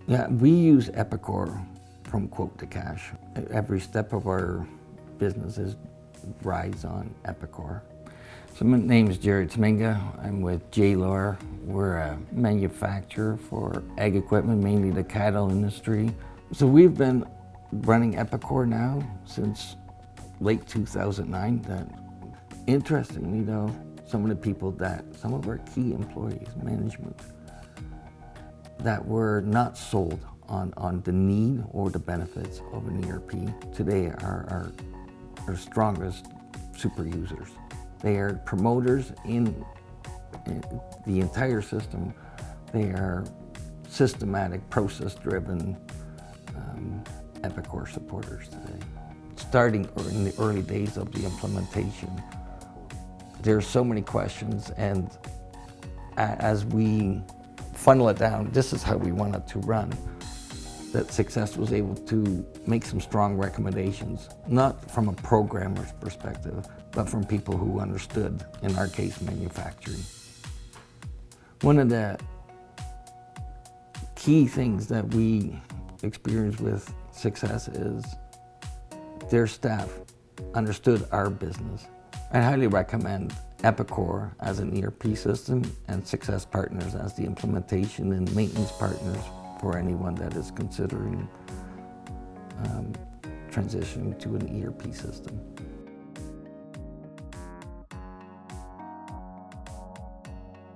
Yeah, we use Epicor from quote to cash. Every step of our business rides on Epicor. So my name is Gerry. I'm with Jaylor. We're a manufacturer for ag equipment, mainly the cattle industry. So we've been running Epicor now since late 2009. Interestingly though, some of our key employees, management, that were not sold on the need or the benefits of an ERP, today are our strongest super users. They are promoters in the entire system. They are systematic, process-driven Epicor supporters today. Starting in the early days of the implementation, there are so many questions, and as we funnel it down, this is how we want it to run, that Success was able to make some strong recommendations, not from a programmer's perspective, but from people who understood, in our case, manufacturing. One of the key things that we experience with Success is their staff understood our business. I highly recommend Epicor as an ERP system and Success Partners as the implementation and maintenance partners for anyone that is considering transitioning to an ERP system.